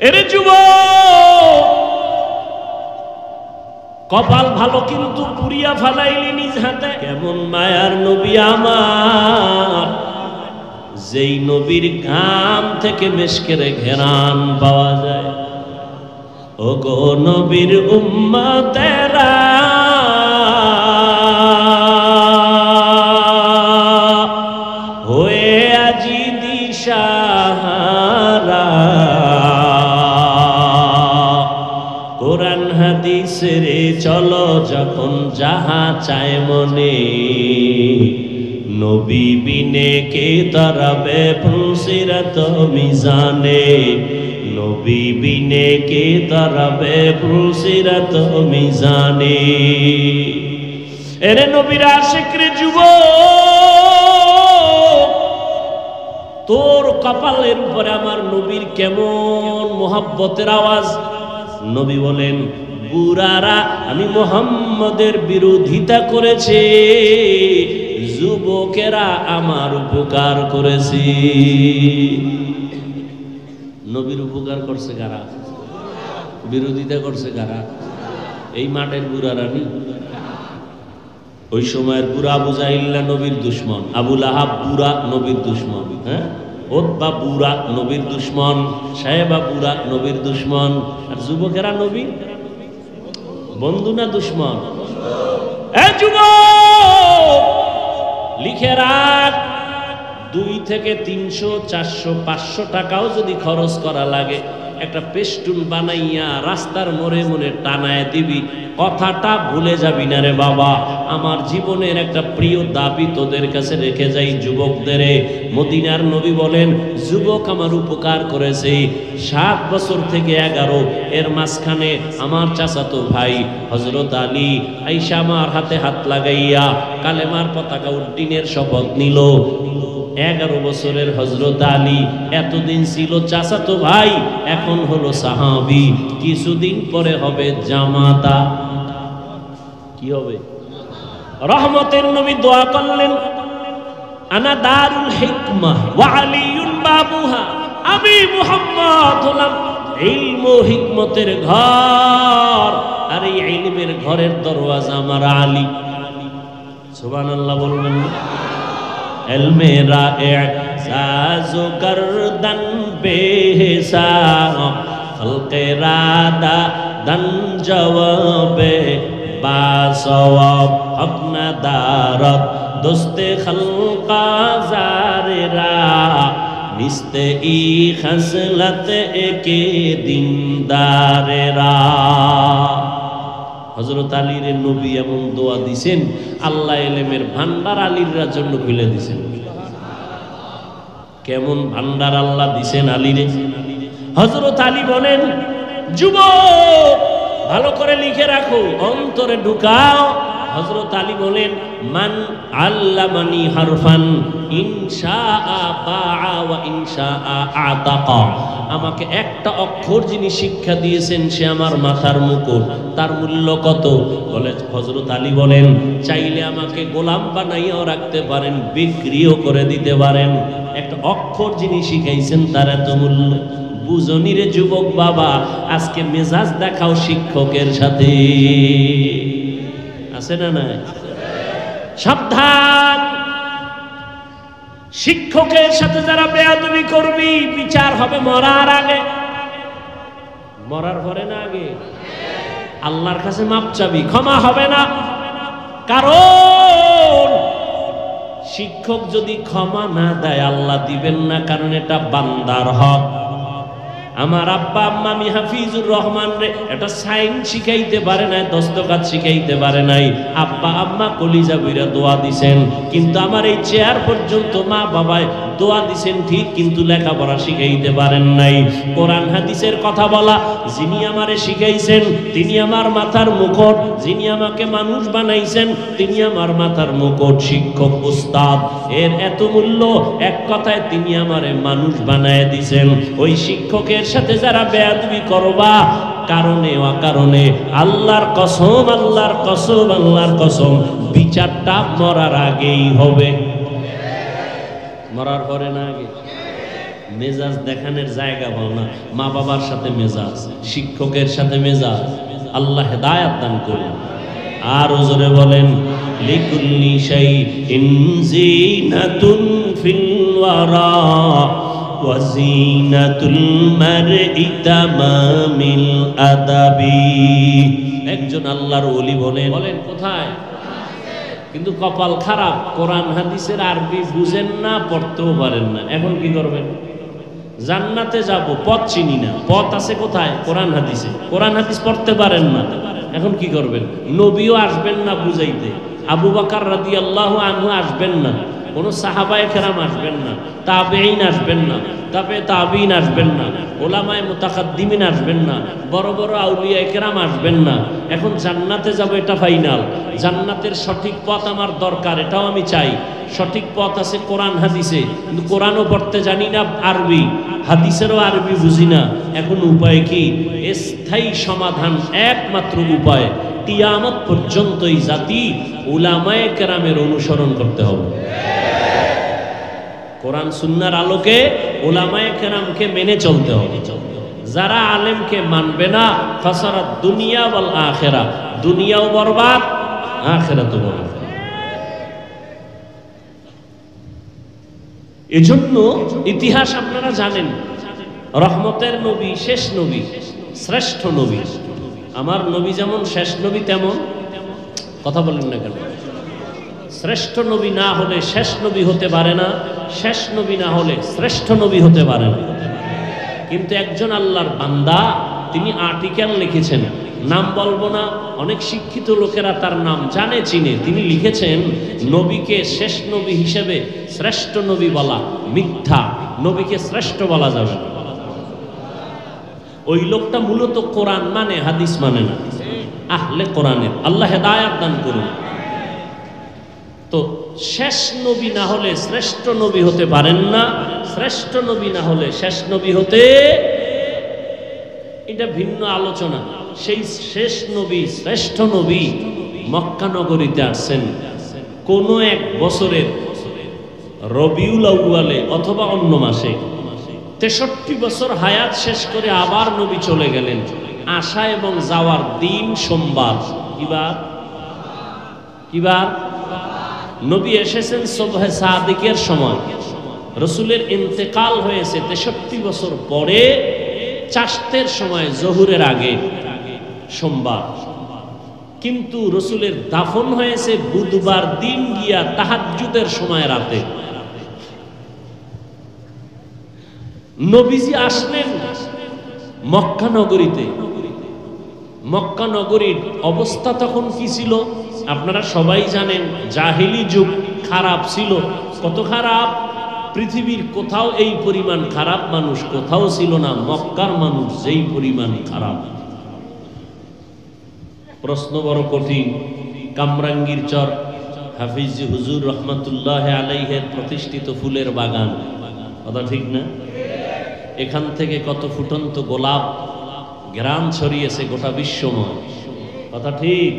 এরে যুবক, কপাল ভালো কিন্তু পুরিয়া ফালাইলি নিজ হাতে। কেমন মায়ার নবী আমার, যেই নবীর ঘাম থেকে মেশকের ঘেরান পাওয়া যায়। ও গো নবীর উম্মতেরা, হয়ে আজি দিশাহারা, কোরআন হাদিসের চলো যখন যাহা চায় মনে, নবী বিনে কে তরাবে ফুলসিরাত মিজানে, নবী বিনে কে তরাবে ফুলসিরাত মিজানে। এরে নবীর আশিক রে যুবক, তোর কপালের উপরে আমার নবীর কেমন মোহাব্বতের আওয়াজ। নবী বলেন, বুড়ারা আমি মুহাম্মদের বিরোধিতা করেছে, যুবকেরা আমার উপকার করেছে। নবীর উপকার করছে কারা? বিরোধিতা করছে কারা? এই মাঠের বুড়ারা নি। ওই সময়ের বুড়া আবু জাহিল নবীর দুশ্মন, আবু লাহাব বুড়া নবীর দুশ্মন, হ্যাঁ, ওতবা বুড়া নবীর দুশ্মন, সাহেবা বুড়া নবীর দুশ্মন, আর যুবকেরা নবীর বন্ধু না দুশ্মন? এ যুবক, লিখে রাখ, 2 থেকে 300, 400, 500 টাকাও যদি খরচ করা লাগে, একটা পেস্টুন বানাইয়া রাস্তার মোড়ে মোড়ে টানায় দিবি, কথাটা ভুলে যাবি না রে বাবা। আমার জীবনের একটা প্রিয় দাবি তোদের কাছে রেখে যাই যুবকদের। মদিনার নবী বলেন, যুবক আমার উপকার করেছে 7 বছর থেকে 11, এর মাঝখানে আমার চাচাতো ভাই হযরত আলী আয়েশা আমার হাতে হাত লাগাইয়া কালেমার পতাকা উড্ডীনের শপথ নিল। 11 বছরের হযরত আলী এতদিন ছিল চাচাতো ভাই, এখন হলো সাহাবী, কিছুদিন পরে হবে জামাতা। কি হবে? রহমতের নবী দোয়া করলেন, আনা দারুল হিকমাহ ওয়া আলিয়ুন বাবুহা, আমি মুহাম্মদ হলাম ইলম ও হিকমতের ঘর, আর এই ইলমের ঘরের দরওয়াজা আমার আলী। সুবহানাল্লাহ বলবেন। এলমেরা এজাজো গর্দন বেহিসাব, খলকে রাদা দন জওয়াবে বাসওয়াব, আপনা দারত দোস্তে খলকা জারেরা, নিস্তে ই খসলত একে দিনদারেরা। হযরত আলীর নবী এমন দোয়া দিছেন, আল্লাহ ইলমের ভান্ডার আলীর জন্য খুলে দিছেন। কেমন ভান্ডার আল্লাহ দিছেন আলীরে। হযরত আলী বলেন, যুবক ভালো করে লিখে রাখো, অন্তরে ঢুকাও। হযরত আলী বলেন, মান আল্লামানি হারফান ইনশাআ বাআ ওয়া ইনশাআ আতাকা, আমাকে একটা অক্ষর যিনি শিক্ষা দিয়েছেন সে আমার মাথার মুকুট, তার মূল্য কত? বলে হযরত আলী বলেন, চাইলে আমাকে গোলাম বানাইয়াও রাখতে পারেন, বিক্রিও করে দিতে পারেন, একটা অক্ষর যিনি শিখাইছেন তার এত মূল্য। বুঝনি রে যুবক বাবা, আজকে মেজাজ দেখাও শিক্ষকের সাথে, আছে না নাই? সাবধান, শিক্ষকের সাথে যারা বেয়াদবি করবি বিচার হবে মরার আগে। মরার পরে না আগে? আল্লাহর কাছে মাপ চাবি, ক্ষমা হবে না। কারণ শিক্ষক যদি ক্ষমা না দেয় আল্লাহ দিবেন না, কারণ এটা বান্দার হক। আমার আব্বা আম্মা আমি হাফিজুর রহমান রে এটা সাইন শিখাইতে পারে নাই, দস্তকাত শিখাইতে পারে নাই, আব্বা আম্মা কলিজা বইরা দোয়া দিছেন, কিন্তু আমার এই চেয়ার পর্যন্ত মা বাবায় দোয়া দিছেন ঠিক, কিন্তু লেখাপড়া শিখাইতে পারেন নাই। কোরআন হাদিসের কথা বলা যিনি আমারে শিখাইছেন তিনি আমার মাথার মুকুট, যিনি আমাকে মানুষ বানাইছেন তিনি আমার মাথার মুকুট। শিক্ষক উস্তাদ এর এত মূল্য, এক কথায় তিনি আমারে মানুষ বানায় দিছেন। ওই শিক্ষকের সাথে যারা বেয়াদবি করবা, কারণে অকারণে আল্লাহর কসম, আল্লাহর কসম, আল্লাহর কসম, বিচারটা মরার আগেই হবে। মরার পরে না আগে? মেজাজ দেখানোর জায়গা পাও না। মা বাবার সাথে মেজাজ, শিক্ষকের সাথে মেজাজ। আল্লাহ হেদায়াত দান করুন। আর জোরে বলেন লিকুল্লি শাইইন যিনাতুন ফিল ওয়ারা ওয়া যিনাতুল মারই তামামিল আদাবি। একজন আল্লাহর ওলি বলেন কোথায়? কিন্তু কপাল খারাপ, কোরআন হাদিসের আরবি বুঝেন না, পড়তেও পারেন না। এখন কি করবেন? জান্নাতে যাব, পথ চিনি না। পথ আছে কোথায়? কোরআন হাদিসে। কোরআন হাদিস পড়তে পারেন না, এখন কি করবেন? নবীও আসবেন না বুঝাইতে, আবু বকর রাদিয়াল্লাহু আনহু আসবেন না, কোন সাহাবায়ে কেরাম আসবেন না, তাবেঈন আসবেন না, তাবেঈন আসবেন না, উলামায়ে মুতাকাদ্দিমিন আসবেন না, বড় বড় আউলিয়ায়ে কেরাম আসবেন না। এখন জান্নাতে যাব, এটা ফাইনাল। জান্নাতের সঠিক পথ আমার দরকার, এটাও আমি চাই। সঠিক পথ আছে কোরআন হাদিসে, কিন্তু কোরআনও পড়তে জানি না আরবি, হাদিসেরও আরবি বুঝি না। এখন উপায় কি? স্থায়ী সমাধান একমাত্র উপায়, কিয়ামত পর্যন্ত এই জাতি উলামায়ে কেরামের অনুসরণ করতে হবে। কোরআন সুন্নাহর আলোকে উলামায়ে কেরামকে মেনে চলতে হবে। যারা আলেমকে মানবে না, ফাসারাত দুনিয়া ওয়াল আখিরা, দুনিয়াও বরবাদ, আখিরাতও বরবাদ। এজন্য ইতিহাস আপনারা জানেন, রহমতের নবী, শেষ নবী, শ্রেষ্ঠ নবী। আমার নবী যেমন শেষ নবী, তেমন কথা বলেন না কেন? শ্রেষ্ঠ নবী না হলে শেষ নবী হতে পারে না, শেষ নবী না হলে শ্রেষ্ঠ নবী হতে পারে না। কিন্তু একজন আল্লাহর বান্দা, তিনি আর্টিকেল লিখেছেন, নাম বলবো না, অনেক শিক্ষিত লোকেরা তার নাম জানে, চিনে। তিনি লিখেছেন, নবীকে শেষ নবী হিসেবে শ্রেষ্ঠ নবী বলা মিথ্যা, নবীকে শ্রেষ্ঠ বলা যাবে না। ওই লোকটা মূলত কোরআন মানে, হাদিস মানে না, আহলে কোরআনের। আল্লাহ হেদায়াত দান করুন। তো শেষ নবী না হলে শ্রেষ্ঠ নবী হতে পারেন না, শ্রেষ্ঠ নবী না হলে শেষ নবী হতে, এটা ভিন্ন আলোচনা। সেই শেষ নবী, শ্রেষ্ঠ নবী মক্কা নগরীতে আসছেন কোন এক বছরের রবিউল আউয়ালে অথবা অন্য মাসে। 63 বছর হায়াত শেষ করে আবার নবী চলে গেলেন। আসা এবং যাওয়ার দিন সোমবার। কিবার নবী এসেছেন সুবহে সাদিকের সময়। রসুলের ইন্তেকাল হয়েছে 63 বছর পরে, চাশতের সময়, জহুরের আগে, সোমবার। কিন্তু রসুলের দাফন হয়েছে বুধবার দিন গিয়া তাহাজ্জুদের সময় রাতে। নবীজি আসলেন মক্কা নগরীতে। মক্কা নগরীর অবস্থা তখন কি ছিল আপনারা সবাই জানেন। জাহিলি যুগ, খারাপ ছিল। কত খারাপ! পৃথিবীর কোথাও এই পরিমাণ খারাপ মানুষ কোথাও ছিল না, মক্কার মানুষ যেই পরিমাণ খারাপ। প্রশ্ন বড় কঠিন। কামরাঙ্গীর চর, হাফিজ হুজুর রহমাতুল্লাহ আলাইহের প্রতিষ্ঠিত ফুলের বাগান, কথা ঠিক না? এখান থেকে কত ফুটন্ত গোলাপ গ্রাম ছড়িয়েছে গোটা বিশ্বময়, কথা ঠিক?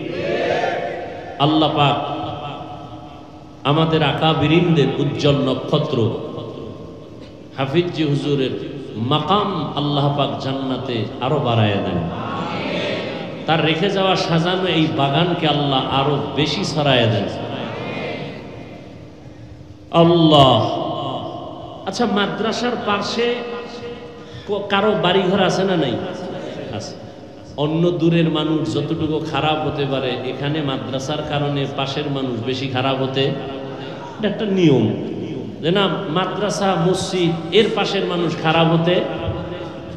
আল্লাহ পাক আমাদের আকাবিরিনদের উজ্জ্বল নক্ষত্র হাফিজ হুজুরের মাকাম আল্লাহ পাক জান্নাতে আরো বাড়ায় দেন। তার রেখে যাওয়া সাজানো এই বাগানকে আল্লাহ আরো বেশি ছড়ায় দেন। আল্লাহ। আচ্ছা, মাদ্রাসার পাশে কারো বাড়িঘর আছে না নাই? আছে। অন্য দূরের মানুষ যতটুকু খারাপ হতে পারে, এখানে মাদ্রাসার কারণে পাশের মানুষ বেশি খারাপ হতে, এটা একটা নিয়ম যে না, মাদ্রাসা মসজিদ এর পাশের মানুষ খারাপ হতে,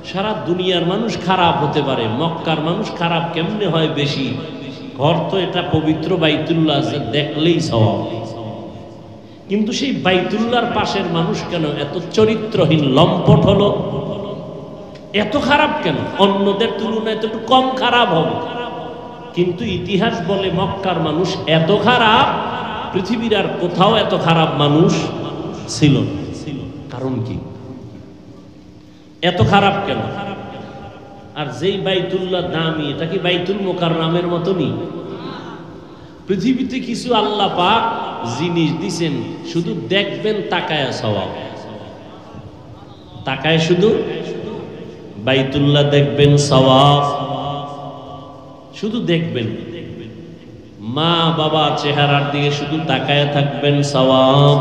সারা দুনিয়ার মানুষ খারাপ হতে পারে, মক্কার মানুষ খারাপ কেমনে হয় বেশি? ঘর তো এটা পবিত্র বাইতুল্লাহ, দেখলেই সওয়াব। কিন্তু সেই বাইতুল্লাহর পাশের মানুষ কেন এত চরিত্রহীন, লম্পট হলো? এত খারাপ কেন? অন্যদের তুলনায় তো একটু কম খারাপ হবে। কিন্তু ইতিহাস বলে মক্কার মানুষ এত খারাপ, পৃথিবীর আর কোথাও এত খারাপ মানুষ ছিল না। কারণ কি? এত খারাপ কেন? আর যেই বাইতুল্লাহ দামি, এটা কি বাইতুল মুকাররমের মতনই? পৃথিবীতে কিছু আল্লাহ পাক জিনিস দিছেন, শুধু দেখবেন তাকায়া সওয়াব। তাকায় শুধু বাইতুল্লাহ দেখবেন সওয়াব, শুধু দেখবেন। মা বাবা চেহারার দিকে শুধু তাকায় থাকবেন সওয়াব।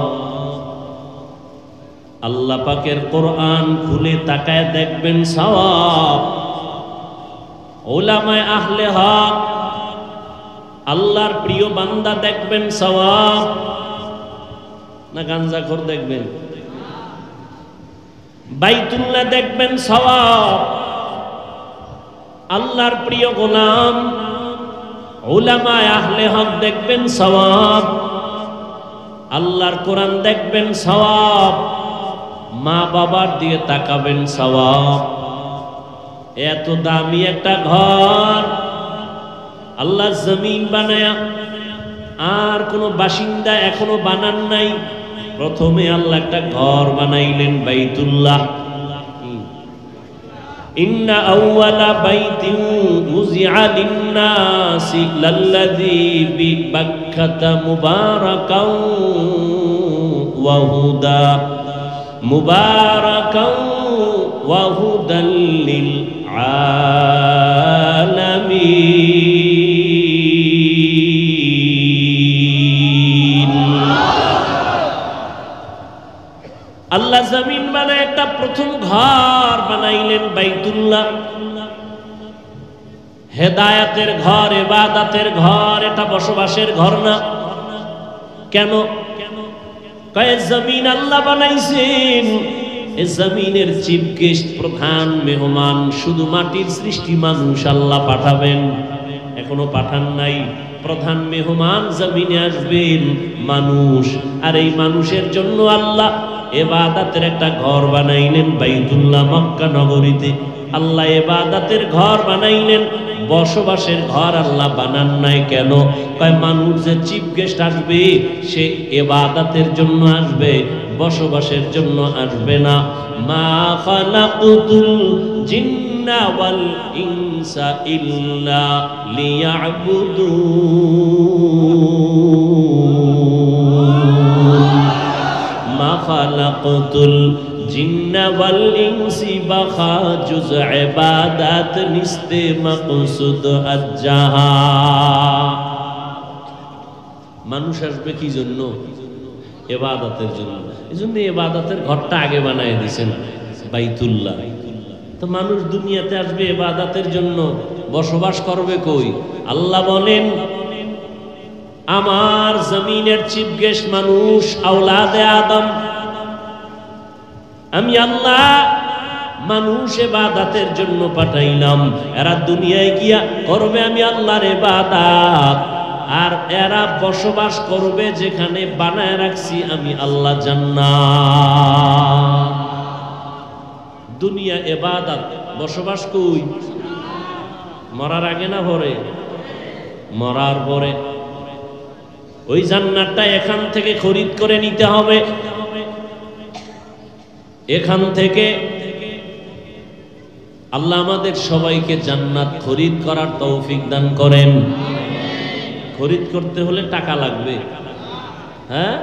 আল্লাহ পাকের কোরআন খুলে তাকায় দেখবেন সওয়াব। উলামায়ে আহলে হক আল্লাহর প্রিয় বান্দা দেখবেন সওয়াব। না গাঞ্জাখোর দেখবেন? বাইতুল্লাহ দেখবেন সওয়াব। আল্লাহর প্রিয় গোলাম উলামায়ে আহলে হক দেখবেন সওয়াব। আল্লাহর কোরআন দেখবেন সওয়াব। মা বাবার দিকে তাকাবেন সওয়াব। এত দামি একটা ঘর আল্লাহ জমিন বানায়া, আর কোনো বাসিন্দা এখনো বানান নাই। প্রথমে আল্লাহ একটা ঘর বানাইলেন বাইতুল্লাহ। ইন্না আউওয়ালা বাইতিন উযিআ লিন-নাসি লাল্লাযী বিবাক্কাতা মুবারাকাও ওয়া হুদা মুবারাকাও ওয়া হুদাল লিল আলামিন। আল্লাহ জমিন বানায় একটা প্রথম ঘর বানাইলেন বাইতুল্লাহ। হেদায়েতের ঘর, ইবাদতের ঘর, এটা বসবাসের ঘর না। কেন? কয় জমিন আল্লাহ বানাইছেন, এই জমিনের চিফ গেস্ট, প্রধান মেহমান শুধু মাটির সৃষ্টি মানুষ আল্লাহ পাঠাবেন। এখনো পাঠান নাই। প্রধান মেহমান জমিনে আসবেন মানুষ, আর এই মানুষের জন্য আল্লাহ ইবাদতের একটা ঘর বানাইলেন বাইতুল্লাহ মক্কা নগরীতে। আল্লাহ ইবাদতের ঘর বানাইলেন, বসবাসের ঘর আল্লাহ বানান নাই। কেন? কয় মানুষ যে চিফ গেস্ট আসবে সে ইবাদতের জন্য আসবে, বসবাসের জন্য আসবে না। মা খালাকুতুল জিন্না ওয়াল ইনসা ইল্লা লিয়াবুদুন। মা খালাকুতুল জিন্না ওয়াল ইনসি বাখা জুজ ইবাদত নিস্তে মাকসুদ আজ্জাহা। মানুষ আসবে কি জন্য? ইবাদতের জন্য। এজন্য ইবাদতের ঘরটা আগে বানায় দিয়েছেন বাইতুল্লাহ। তো মানুষ দুনিয়াতে আসবে ইবাদতের জন্য, বসবাস করবে কই? আল্লাহ বলেন আমার জমিনের চিফ গেস্ট মানুষ, আওলাদে আদম। আমি আল্লাহ মানুষ ইবাদতের জন্য পাঠাইলাম। এরা দুনিয়ায় গিয়া করবে আমি আল্লাহর ইবাদত, আর এরা বসবাস করবে যেখানে বানায় রাখছি আমি আল্লাহ জান্নাত। দুনিয়া ইবাদত, বসবাস কই? মরার আগে না পরে? মরার পরে। ওই জান্নাতটা এখান থেকে খরিদ করে নিতে হবে। এখান থেকে আল্লাহ আমাদের সবাইকে জান্নাত খরিদ করার তৌফিক দান করেন। খরিদ করতে হলে টাকা লাগবে, হ্যাঁ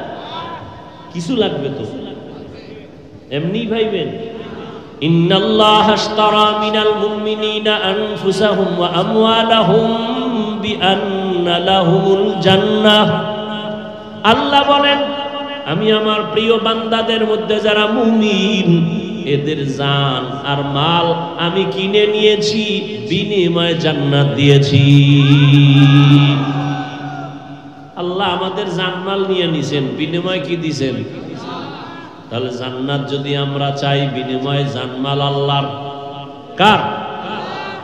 কিছু লাগবে তো, এমনি ভাইবেন। ইন্নাল্লাহা আশতারা মিনাল মুমিনিনা আনফুসাহুম ওয়া আমওয়ালাহুম বিআন্না লাহুমুল জান্নাহ। আল্লাহ বলেন আমি আমার প্রিয় বান্দাদের মধ্যে যারা মুমিন এদের জান আর মাল আমি কিনে নিয়েছি, বিনিময়ে জান্নাত দিয়েছি। আল্লাহ আমাদের জানমাল নিয়ে নিছেন, বিনিময় কি দিছেন? তাহলে জান্নাত যদি আমরা চাই, বিনিময়ে জানমাল আল্লাহর। কার?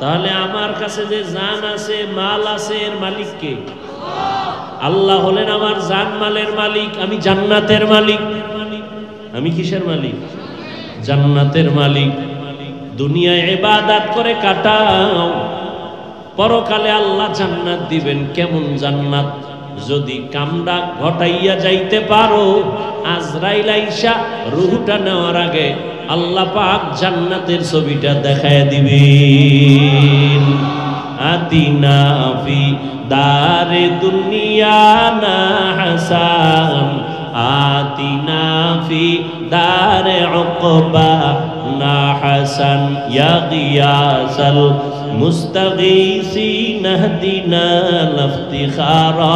তাহলে আমার কাছে যে জান আছে, মাল আছে, এর মালিক কে? আল্লাহ হলেন আমার জানমালের মালিক। আমি জান্নাতের মালিক। আমি কিসের মালিক? জান্নাতের মালিক। দুনিয়ায় ইবাদত করে কাটাও, পরকালে আল্লাহ জান্নাত দিবেন। কেমন জান্নাত? যদি কামটা ঘটাইয়া যাইতে পারো, আজরাইল আইসা রূহটা নেওয়ার আগে আল্লাহ পাক জান্নাতের ছবিটা দেখায় দিবেন। আতিনা ফি দারে দুনিয়া না হাসান, আতিনা ফি দারে উকবা ইবনা হাসান ইয়া গিয়াসাল মুস্তাগীসিন ইহদিনা লাফতিখারা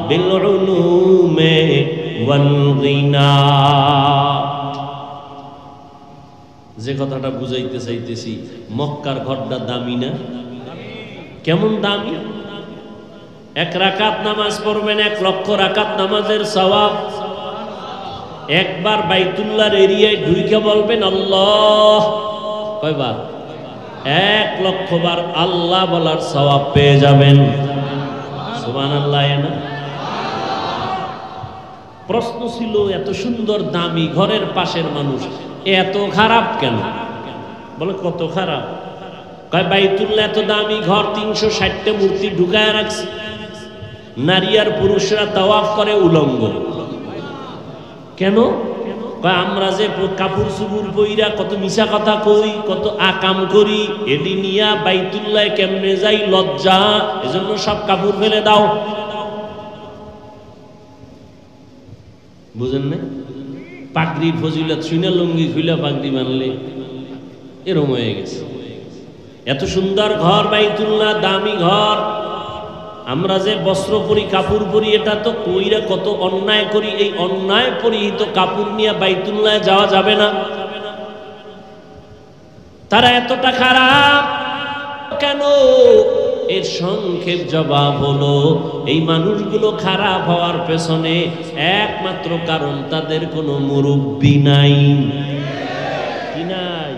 বিল উলুমে ওয়াল গিনা। যে কথাটা বুঝাইতে চাইতেছি, মক্কার ঘরটা দামি না? কেমন দামি? 1 রাকাত নামাজ পড়বেন 1 লক্ষ রাকাত নামাজের সওয়াব। একবার বাইতুল্লাহর এরিয়ায় ঢুকে বলবেন আল্লাহ, কয়বার? 1 লক্ষ বার আল্লাহ বলার সওয়াব পেয়ে যাবেন। সুবহানাল্লাহ। না প্রশ্ন ছিল, এত সুন্দর দামি ঘরের পাশের মানুষ এত খারাপ কেন? বলে কত খারাপ? কয় বাইতুল্লাহ এত দামি ঘর, 360টা মূর্তি ঢুকায় রাখছে, নারী আর পুরুষরা তাওয়াফ করে উলঙ্গ। কেন? কয় আমরা যে কাপড় চুপুর পইরা কত মিশা কথা কই, কত আকাম করি, এডি নিয়া বাইতুল্লাহ কেমনে যাই লজ্জা, এজন্য সব কাপড় ফেলে দাও। বুঝেন না? পাগড়ির ফজিলত শুনে লুঙ্গি খুলে পাগড়ি বানলে এরম হয়ে গেছে। এত সুন্দর ঘর বাইতুল্লাহ, দামি ঘর, আমরা যে বস্ত্র পরি, কাপড় পরি, এটা তো কইরা কত অন্যায় করি। এই অন্যায় পরিহিত কাপড় নিয়ে বাইতুল্লাহ যাওয়া যাবে না। তারা এতটা খারাপ কেন? এর সংক্ষেপ জবাব হলো, এই মানুষগুলো খারাপ হওয়ার পেছনে একমাত্র কারণ তাদের কোনো মুরব্বি নাই। কি নাই?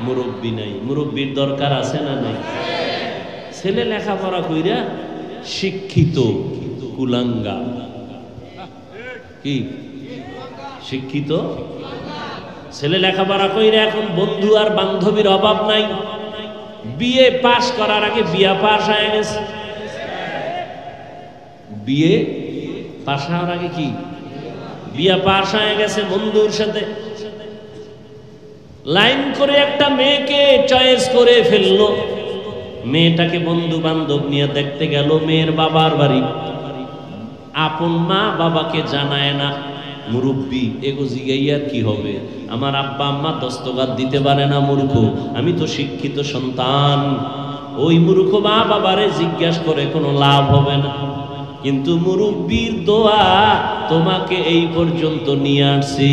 মুরব্বি নাই। মুরব্বির দরকার আছে না নাই? ছেলে লেখাপড়া কইরা শিক্ষিত কুলাঙ্গা, কি শিক্ষিত ছেলে লেখাপড়া কইরা এখন বন্ধু আর বান্ধবীর অভাব নাই। বিয়ে পাশ করার আগে বিয়া পাশ হয়ে গেছে। বিয়ে পাশ হওয়ার আগে কি বিয়া পাশ হয়ে গেছে। বন্ধুর সাথে লাইন করে একটা মেয়েকে চয়েস করে ফেললো। মেয়েটাকে বন্ধু বান্ধব নিয়ে দেখতে গেল মেয়ের বাবার বাড়ি। আপন মা বাবাকে জানায় না। মুরব্বী এগো জিগাইয়ার কি হবে? আমার আব্বা আম্মা দস্তখত দিতে পারে না, মূর্খ। আমি তো শিক্ষিত সন্তান। ওই মূর্খ মা বাবারে জিজ্ঞাসা করে কোনো লাভ হবে না। কিন্তু মুরব্বীর দোয়া তোমাকে এই পর্যন্ত নিয়ে আসছি।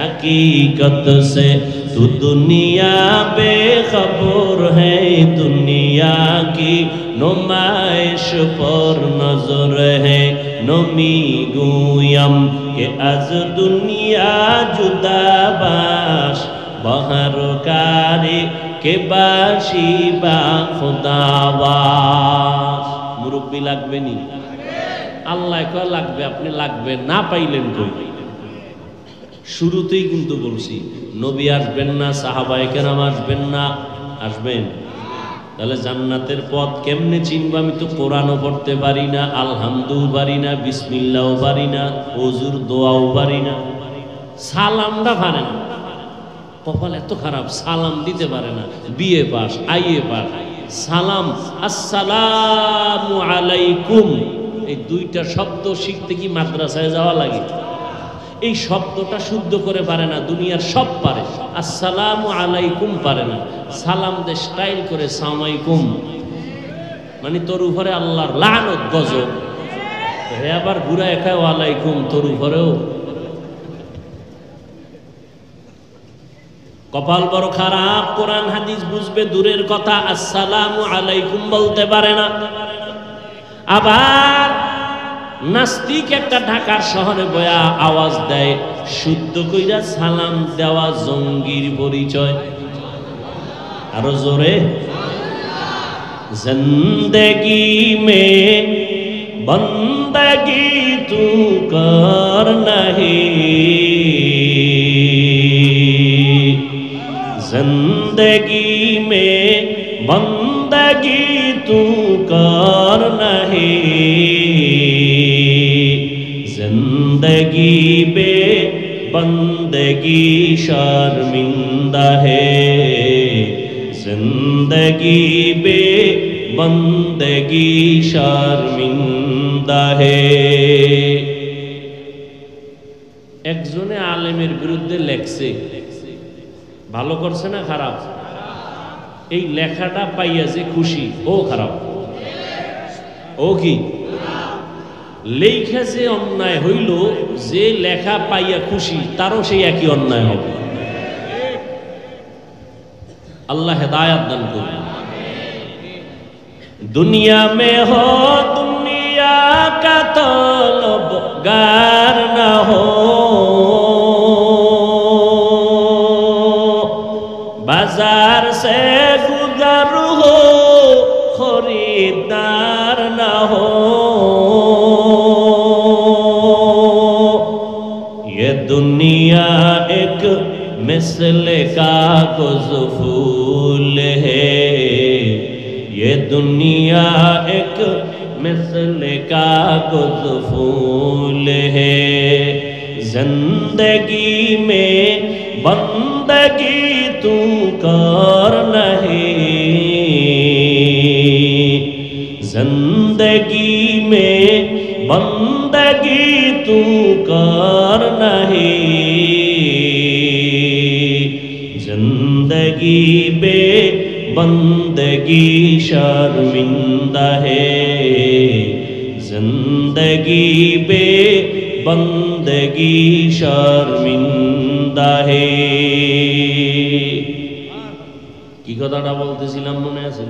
हकीकत से तू दुनिया बेखबर है, दुनिया की नुमाइश पर नजर है। नमी गुयम के आज दुनिया जुदा बाश, बहर कारी के बाशी बा खुदाबाश। मुरब्बी लागबे नी? আল্লাহ কয় লাগবে, আপনি লাগবে না পাইলেন কই? শুরুতেই কিন্তু বলছি নবী আসবেন না, সাহাবায়ে কেরাম আসবেন না। আসবেন? তাহলে জান্নাতের পথ কেমনে চিনব? আমি তো কোরআনও পড়তে পারি না, আলহামদুও পারি না, বিসমিল্লাহও পারি না, ওযুর দোয়াও পারি না, সালামটা পারে না। কপাল এত খারাপ, সালাম দিতে পারে না। বিএ পাস, আইএ পাস, সালাম আসসালামু আলাইকুম, এই দুইটা শব্দ শিখতে কি মাদ্রাসায় যাওয়া লাগে? এই শব্দটা শুদ্ধ করে পারে না। দুনিয়ার সব পারে, আসসালামু আলাইকুম পারে না। সালাম দে স্টাইল করে সালামাইকুম, মানে তোর উপরে আল্লাহর লানত গজব। হে আবার ঘুরা একা ওয়ালাইকুম, তোর উপরেও। কপাল বড় খারাপ। কোরআন হাদিস বুঝবে দূরের কথা, আসসালামু আলাইকুম বলতে পারে না। আবার নাস্তিক একটা ঢাকার শহরে বয়া আওয়াজ দেয়, শুদ্ধ কইরা সালাম দেওয়া জঙ্গির পরিচয়। আরো জোরে, জিন্দেগি মে বন্দগি তু কর নাহি, जिंदगी में बंदगी तू कर नहीं, जिंदगी बे बंदगी शर्मिंदा है, जिंदगी बे बंदगी शर्मिंदा है। একজনে আলেমের বিরুদ্ধে লেখছে, ভালো করছে না খারাপ? এই লেখাটা পাইয়া যে খুশি, ও খারাপ, ও কি লেখা যে অন্যায় হইল, যে লেখা পাইয়া খুশি তারও সেই একই অন্যায় হবে। আল্লাহ হেদায়াত দান করুন। दुनिया में हो दुनिया का तलबगार न हो, बाजार से गुजर हो खरीदार न हो, ये दुनिया एक मिसल कागज़ फूल है, ये दुनिया एक मिसल कागज़ फूल है, जिंदगी में बंदगी तू कर नहीं, जिंदगी में बंदगी तू कर नहीं, जिंदगी बे बंदगी शर्मिंदा है, जिंदगी बे बंदगी शर्मिंदा है। কি কথাটা বলতেছিলাম মনে আছে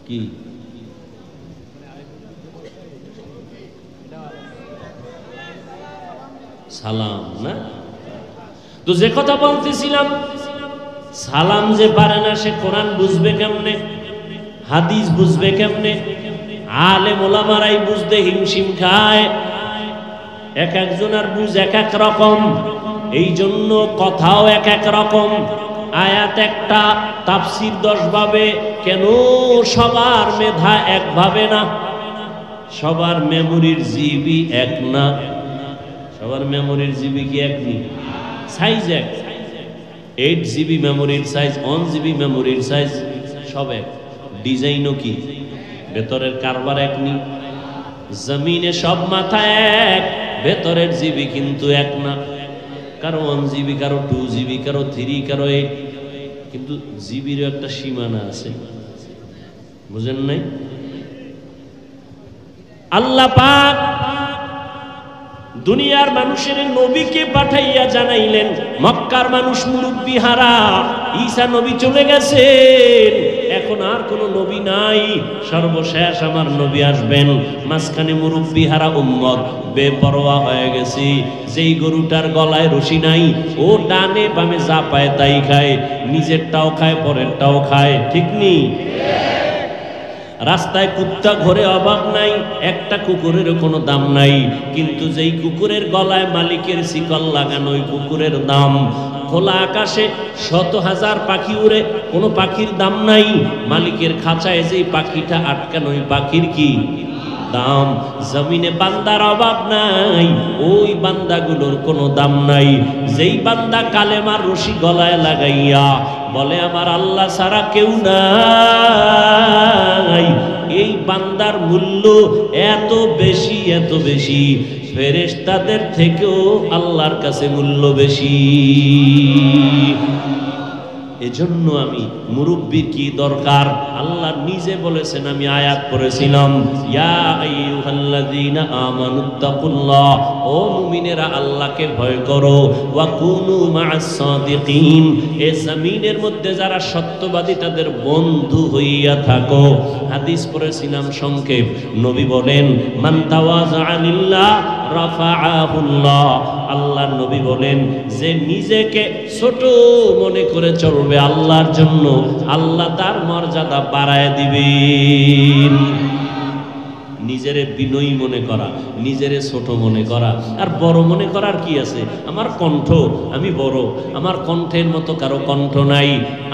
কি? সালাম না? তো যে কথা বলতেছিলাম, সালাম যে পারে না সে কোরআন বুঝবে কেমনে, হাদিস বুঝবে কেমনে? আলেম ওলামারাই বুঝতে হিমশিম খায়, এক একজনের বুঝ এক এক রকম, এই জন্য কথাও এক এক রকম। আয়াত একটা, তাফসির 10 ভাবে। কেন সবার মেধা একভাবে না? সবার মেমোরির জিবি এক না। সবার মেমোরির জিবি কি এক নি? সাইজ এক। 8 GB মেমোরির সাইজ, 1 GB মেমোরির সাইজ সব এক। ডিজাইনও কি? ভেতরের কারবার এক নি। জমিনে সব মাথা এক, ভেতরের জিবি কিন্তু এক না। কারো 1 GB, কারো 2 GB, কারো 3, কারো 8। কিন্তু জিবিরও একটা সীমানা আছে, বুঝেন নাই? আল্লাহ পাক দুনিয়ার মানুষের নবীকে পাঠাইয়া জানাইলেন, মক্কার মানুষ মুরব্বি হারা, ঈসা নবী চলে গেছেন, এখন আর কোন নবী নাই, সর্বশেষ আমার নবী আসবেন। মাঝখানে মুরব্বি হারা উম্মত বেপরোয়া হয়ে গেছে। যেই গরুটার গলায় রশি নাই, ও ডানে বামে যা পায় তাই খায়, নিজেরটাও খায় পরেরটাও খায়, ঠিক নেই? রাস্তায় কুত্তা ঘোরে অভাব নাই, একটা কুকুরের কোনো দাম নাই, কিন্তু যেই কুকুরের গলায় মালিকের শিকল লাগানো, ওই কুকুরের দাম। খোলা আকাশে 100,000 পাখি উড়ে, কোনো পাখির দাম নাই, মালিকের খাঁচায় যেই পাখিটা আটকানো, ওই পাখির কি দাম? জমিনে বান্দার অভাব নাই, ওই বান্দাগুলোর কোনো দাম নাই। যেই বান্দা কালেমার রশি গলায় লাগাইয়া বলে আমার আল্লাহ ছাড়া কেউ নাই, এই বান্দার মূল্য এত বেশি, এত বেশি, ফেরেশতাদের থেকেও আল্লাহর কাছে মূল্য বেশি। এজন্য আমি মুরব্বির কি দরকার? আল্লাহ নিজে বলেছেন, আমি আয়াত পড়েছিলাম, ইয়া আইয়ুহাল্লাযীনা আমানুত্তাকুল্লাহ, ও মুমিনেরা আল্লাহকে ভয় করো, ওয়া কুনু মা'আস সাদিকিন, এই জমিনের মধ্যে যারা সত্যবাদী তাদের বন্ধু হইয়া থাকো। হাদিস পড়েছিলাম সংক্ষেপ, নবী বলেন, মান তাওয়াযা লিল্লাহ রাফাআহুল্লাহ, আল্লাহর নবী বলেন, যে নিজেকে ছোট মনে করে চলবে আল্লাহর জন্য, আল্লাহ তার মর্যাদা বাড়ায় দিবেন। নিজেরে বিনয়ী মনে করা, নিজেরে ছোট মনে করা আর বড় মনে করার কি আছে? আমার কণ্ঠ, আমি বড়, আমার কণ্ঠের মতো কারো কণ্ঠ নাই,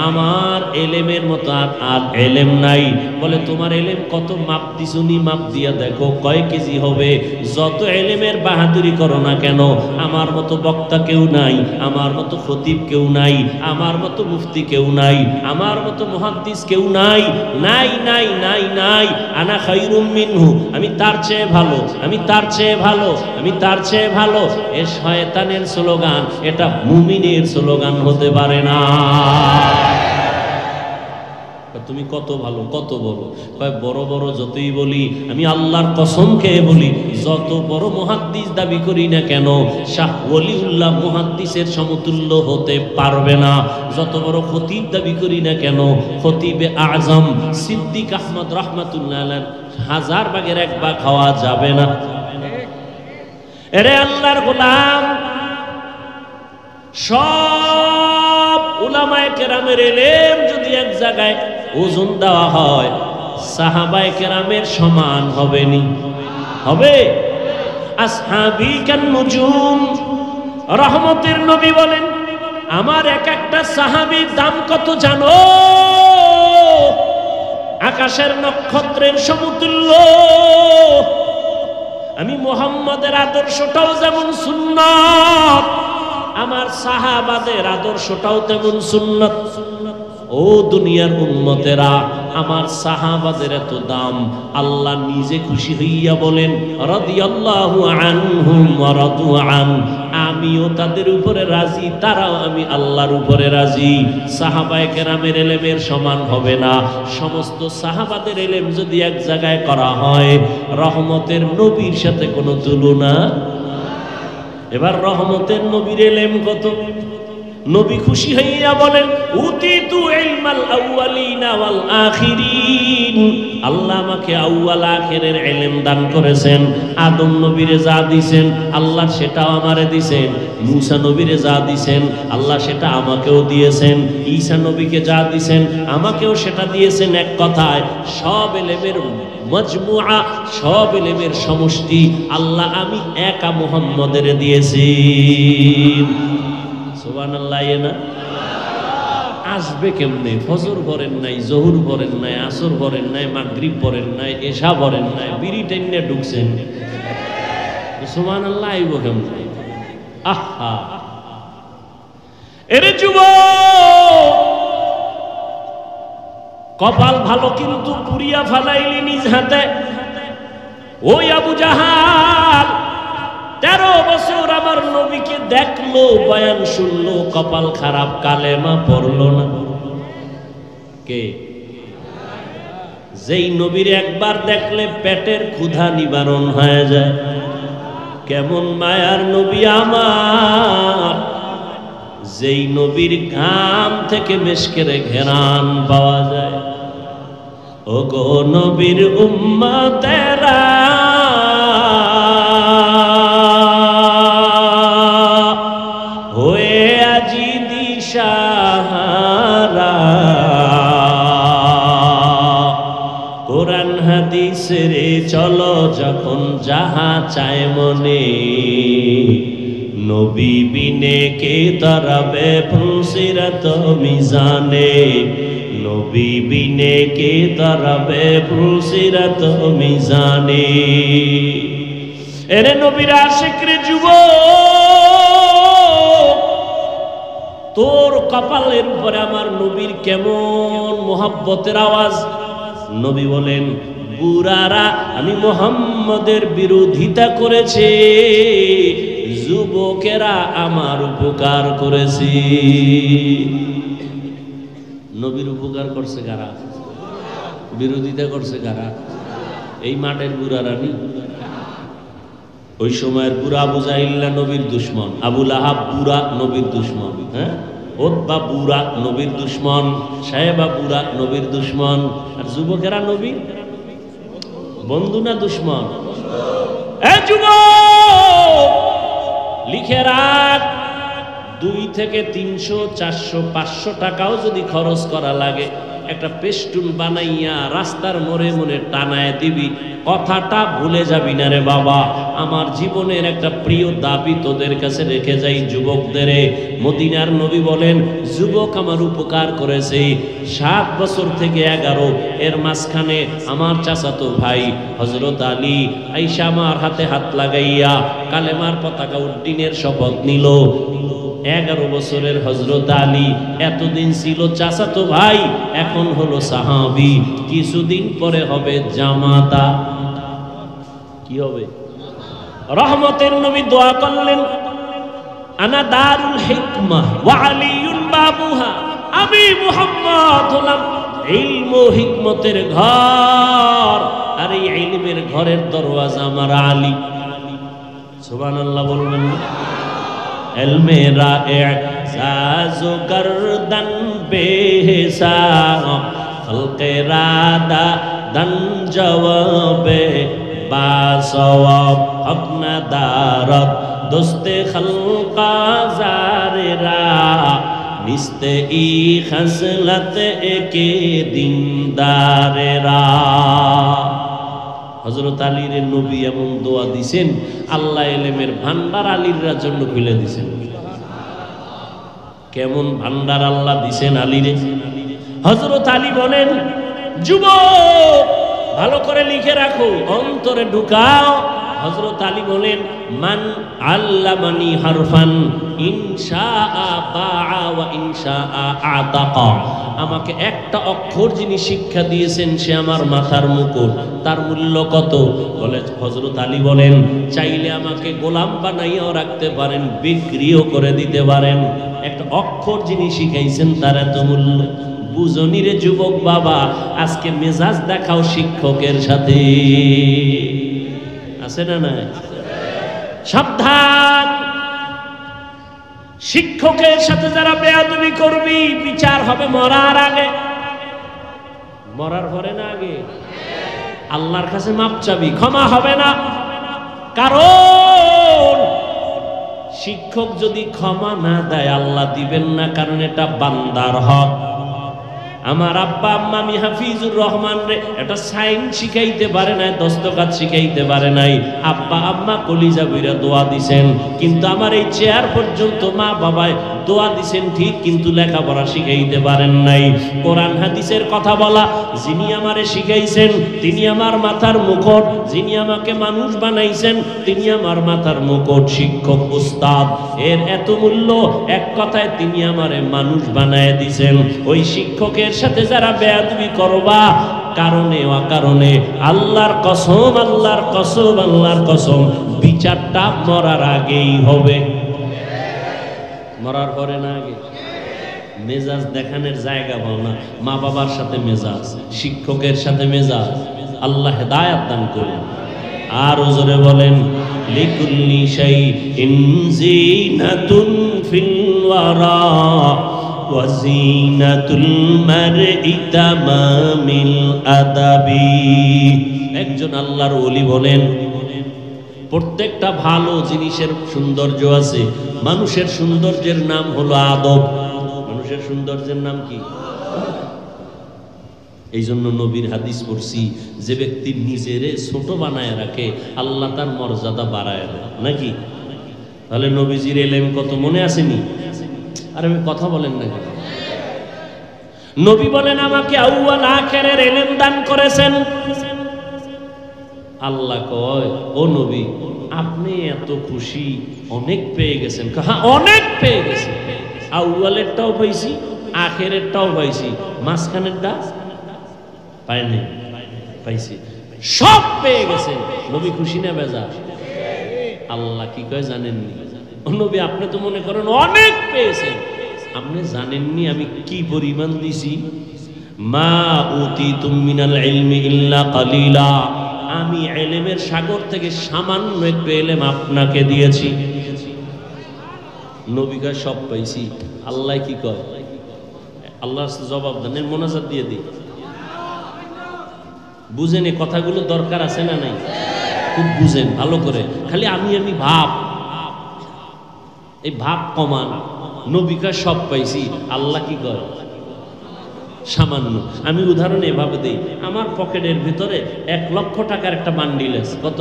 আমার এলেমের মতো আর এলেম নাই। বলে তোমার এলেম কত? মাপ দিছুনি, মাপ দিয়া দেখো কয় কেজি হবে। যত এলেমের বাহাদুরি করো না কেন, আমার মতো বক্তা কেউ নাই, আমার মতো খতিব কেউ নাই, আমার মতো মুফতি কেউ নাই, আমার মতো মুহাদ্দিস কেউ নাই, নাই নাই নাই নাই। আনা খায়রুম মিনহু, আমি তার চেয়ে ভালো, আমি তার চেয়ে ভালো, আমি তার চেয়ে ভালো। এ শয়তানের স্লোগান, এটা মুমিনের স্লোগান হতে পারে না। তুমি কত ভালো, কত বড়। কয় বড় বড় যতই বলি, আমি আল্লাহর কসম খেয়ে বলি, যত বড় মুহাদ্দিস দাবি করি না কেন, শাহ ওলিউল্লাহ মুহাদ্দিসের সমতুল্য হতে পারবে না। যত বড় খতিব দাবি করি না কেন, খতিবে আজম সিদ্দিক আহমদ রাহমাতুল্লাহ আলাইহি 1000 ভাগের 1 ভাগ হওয়া যাবে না। এরে আল্লাহর গোলাম, সব উলামায়ে কেরামের ইলম যদি এক জায়গায় ওজন দেওয়া হয়, সাহাবায়ে কেরামের সমান হবে নি? হবে। আসহাবী কান নুজুম, রহমতের নবী বলেন, আমার এক একটা সাহাবীর দাম কত জানো? আকাশের নক্ষত্রের সমতুল্য। আমি মুহাম্মদের আদর্শটাও যেমন সুন্নাত, আমার সাহাবাদের আদর্শটাও তেমন সুন্নাত। ও দুনিয়ার উম্মতেরা, আমার সাহাবাদের এত দাম, আল্লাহ নিজে খুশি হইয়া বলেন রাদিয়াল্লাহু আনহুম ওয়া রাদু আন, আমিও তাদের উপরে রাজি, তারাও আমি আল্লাহর উপরে রাজি। সাহাবায়ে কেরামের ইলমের সমান হবে না। সমস্ত সাহাবাদের ইলম যদি এক জায়গায় করা হয়, রহমতের নবীর সাথে কোনো তুলনা। এবার রহমতের নবীর ইলম কত? নবী খুশি হইয়া বলেন উতিতু ইলমাল আউয়ালিনা ওয়াল আখিরিন, আল্লাহ আমাকে আউয়াল আখিরের ইলম দান করেছেন। আদম নবীরে যা দিবেন আল্লাহ সেটাও আমারে দিবেন, মূসা নবীরে যা দিবেন আল্লাহ সেটা আমাকেও দিয়েছেন, ঈসা নবীকে যা দিবেন আমাকেও সেটা দিয়েছেন। এক কথায় সব ইলমের মজমুআ, সব ইলমের সমষ্টি আল্লাহ আমি একা মুহাম্মদের দিয়েছি। সুবহানাল্লাহ। না আসবে কেমনে? ফজর পড়েন নাই, জোহর পড়েন নাই, আসর পড়েন নাই, মাগরিব পড়েন নাই, এশা পড়েন নাই, বিড়ি টেনে ঢুকছেন, সুবহানাল্লাহ আইব কেমনে? আহা এরে যুবক, কপাল ভালো কিন্তু পুরিয়া ফালাইলি নিজ হাতে। ওই আবু জাহাল 13 বছর আমার নবীকে দেখলো, বয়ান শুনলো, কপাল খারাপ, কালেমা পড়লো না। কে? যেই নবীর একবার দেখলে পেটের ক্ষুধা নিবারণ হয়ে যায়। কেমন মায়ার নবী আমার, যেই নবীর ঘাম থেকে মেশকের ঘেরান পাওয়া যায়। ও গো নবীর উম্মতেরা, রে চলো যখন যাহা চায় মনে, নবী বিনে কে তরাবে ফুলসিরাত মিজানে, নবী বিনে কে তরাবে ফুলসিরাত মিজানে। এরে নবীর আশিক রে যুবক, তোর কপালের উপরে আমার নবীর কেমন মোহাব্বতের আওয়াজ। নবী বলেন বুড়ারা আমি মুহাম্মদের বিরোধিতা করেছে, যুবকেরা আমার উপকার করেছে। নবীর উপকার করছে কারা? বিরোধিতা করছে কারা? এই মাঠের বুড়ারা নি। ওই সময়ের বুড়া আবু জাহিল নবীর দুশ্মন, আবু লাহাব বুড়া নবীর দুশ্মন, হ্যাঁ, ওতবা বুড়া নবীর দুশ্মন, সাহেবা বুড়া নবীর দুশ্মন, আর যুবকেরা নবীর বন্ধু না দুশ্মন? লিখে রাখ, 2 থেকে 300, 400, 500 টাকাও যদি খরচ করা লাগে, একটা পেস্টুন বানাইয়া রাস্তার মোড়ে মোড়ে টানায় দিবি, কথাটা ভুলে যাবি না রে বাবা। আমার জীবনের একটা প্রিয় দাবি তোদের কাছে রেখে যাই যুবকদের। মদিনার নবী বলেন যুবক আমার উপকার করেছে 7 বছর থেকে 11, এর মাঝখানে আমার চাচাতো ভাই হযরত আলী আয়েশা আমার হাতে হাত লাগাইয়া কালেমার পতাকা উড্ডীনের শপথ নিল। 11 বছরের হযরত আলী এতদিন ছিল চাচাতো ভাই, এখন হলো সাহাবী, কিছুদিন পরে হবে জামাতা। কি হবে? রহমতের নবী দোয়া করলেন, আনা দারুল হিকমাহ ওয়া আলিয়ুন বাবুহা, আমি মুহাম্মদ হলাম ইলম ও হিকমতের ঘর, আর এই ইলমের ঘরের দরওয়াজা আমার আলী। সুবহানাল্লাহ বলবেন। ইলমেরা ইজাজু গরদান বেহিসাব, খলকেরা দান জওয়াবে বাসওয়াব, হক না দারত দোস্তে খলকা জারেরা, নিস্তে ই খসলত একে দিনদারেরা। হযরত আলীর নবী এমন দোয়া দিছেন, আল্লাহ ইলমের ভান্ডার আলীর জন্য খুলে দিছেন। কেমন ভান্ডার আল্লাহ দিছেন আলীরে। হযরত আলী বলেন, যুবক ভালো করে লিখে রাখো, অন্তরে ঢুকাও। হযরত আলী বলেন, মান আল্লামানি হারফান ইনশাআ বাআ ওয়া ইনশাআ আতাকা, আমাকে একটা অক্ষর যিনি শিক্ষা দিয়েছেন সে আমার মাথার মুকুট, তার মূল্য কত? বলে হযরত আলী বলেন, চাইলে আমাকে গোলাম বানাইয়াও রাখতে পারেন, বিক্রিও করে দিতে পারেন, একটা অক্ষর যিনি শিখাইছেন তার এত মূল্য। বুঝনি রে যুবক বাবা, আজকে মেজাজ দেখাও শিক্ষকের সাথে, আছে না নাই? সাবধান, শিক্ষকের সাথে যারা বেয়াদবি করবি বিচার হবে মরার আগে। মরার পরে না আগে? আল্লাহর কাছে মাপ চাবি, ক্ষমা হবে না। কারণ শিক্ষক যদি ক্ষমা না দেয় আল্লাহ দিবেন না, কারণ এটা বান্দার হক। আমার আব্বা আম্মা আমি হাফিজুর রহমান রে এটা সাইন শিখাইতে পারে নাই, দস্তখত শিখাইতে পারে নাই, আব্বা আম্মা কলিজা বইরা দোয়া দিছেন, কিন্তু আমার এই চেয়ার পর্যন্ত মা বাবায় দোয়া দিছেন ঠিক, কিন্তু লেখাপড়া শিখাইতে পারেন নাই। কোরআন হাদিসের কথা বলা যিনি আমারে শিখাইছেন তিনি আমার মাথার মুকুট, যিনি আমাকে মানুষ বানাইছেন তিনি আমার মাথার মুকুট। শিক্ষক উস্তাদ এর এত মূল্য, এক কথায় তিনি আমারে মানুষ বানায় দিছেন। ওই শিক্ষকের সাথে যারা বেয়াদবি করবা কারণে অকারণে, আল্লাহর কসম, আল্লাহর কসম, আল্লাহর কসম, বিচারটা মরার আগেই হবে। মরার পরে না আগে? মেজাজ দেখানোর জায়গা পাও না। মা বাবার সাথে মেজাজ, শিক্ষকের সাথে মেজাজ, আল্লাহ হেদায়েত দান করুন। আর জোরে বলেন, লিকুল্লি শাইইন জিনাতুন ফিল ওয়ারা ওয়া জিনাতুল মারই তামামিল আদাবি। একজন আল্লাহর ওলি বলেন, প্রত্যেকটা ভালো জিনিসের সৌন্দর্য আছে। মানুষের সৌন্দর্যের নাম হলো আদব। মানুষের সৌন্দর্যের নাম কি? এই জন্য নবীর হাদিস পড়ছি, যে ব্যক্তি নিজেরে ছোট বানায় রাখে আল্লাহ তার মর্যাদা বাড়ায় দেয়, নাকি? তাহলে নবীজির এলেম কত মনে আসেনি? আর আমি কথা বলেন না কেন? নবী বলেন, আমাকে আউয়াল আখিরের এলেম দান করেছেন। আল্লাহ কয়, ও নবী আপনি এত খুশি, অনেক পেয়ে গেছেন। হ্যাঁ অনেক পেয়ে গেছেন, আউয়ালেরটাও পাইছি, আখিরেরটাও পাইছি, মাঝখানেরটা পাইনি, পাইছি, সব পেয়ে গেছেন। নবী খুশি না বেজার? আল্লাহ কি কয় জানেননি? ও নবী আপনি তো মনে করেন অনেক পেয়েছেন, আপনি জানেননি আমি কি পরিমাণ দিছি। মা উতিতুম মিনাল ইলমি ইল্লা কালিলা, আমি ইলমের সাগর থেকে সামান্য একটু ইলম আপনাকে দিয়েছি। নবী কয় সব পাইছি। আল্লাহ কি কয়? আল্লাহ জবাব দেন, মোনাজাত দিয়ে দিই। বুঝেন এই কথাগুলো দরকার আছে না নাই? খুব বুঝেন ভালো করে। খালি আমি ভাব, এই ভাব কমান। নবী কয় সব পাইছি, আল্লাহ কি কয়? সামান্য। আমি উদাহরণ এভাবে দিই, আমার পকেটের ভিতরে 1 লক্ষ টাকার একটা বান্ডিল আছে। কত?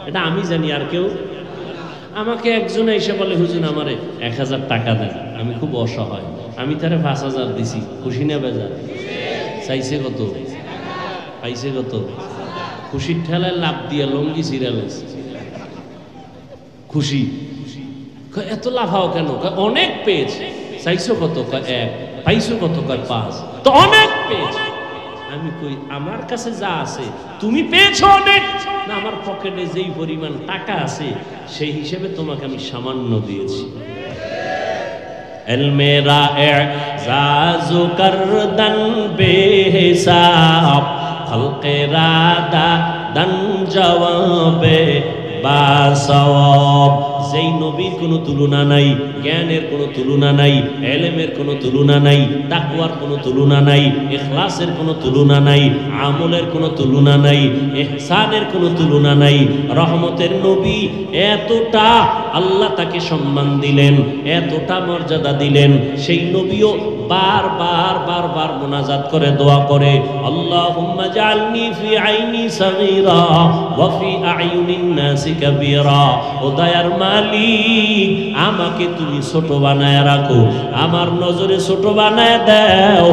এটা আমি জানি, আর কেউ? আমাকে একজন এসে বলে, হুজুর আমারে 1000 টাকা দেন, আমি খুব অসহায়, আমি তারে 5000 দিছি। খুশি না বেজার? চাইছে কত? পাইছে কত? খুশির ঠেলায় লাভ দিয়া লঙ্গি সিরিয়ালেস। খুশি। এত লাফাও কেন? অনেক পেয়েছে। চাইছো কত? 1। পাইছো কত? 5। তো অনেক পেয়েছে। আমি কই আমার কাছে যা আছে তুমি পেয়েছো অনেক, না আমার পকেটে যেই পরিমাণ টাকা আছে সেই হিসেবে তোমাকে আমি সামান্য দিয়েছি। ইলমে রা'জাজু করদন বেহিসাব খলকে রাদা দন জওয়াবে বাসওয়াব। যেই নবীর কোনো তুলনা নাই, জ্ঞানের কোনো তুলনা নাই, ইলমের কোনো তুলনা নাই, তাকওয়ার কোনো তুলনা নাই, ইখলাসের কোনো তুলনা নাই, আমলের কোনো তুলনা নাই, ইহসানের কোনো তুলনা নাই। রহমতের নবী এতটা আল্লাহ তাকে সম্মান দিলেন, এতটা মর্যাদা দিলেন, সেই নবীও বারবার মুনাজাত করে দোয়া করে, আল্লাহুম্মা জাআলনি ফি আইনি সাগীরা ওয়া ফি আয়ুনিন নাসি কাবীরা। ও দয়ার মালিক, আমাকে তুমি ছোট বানায় রাখো, আমার নজরে ছোট বানায় দাও,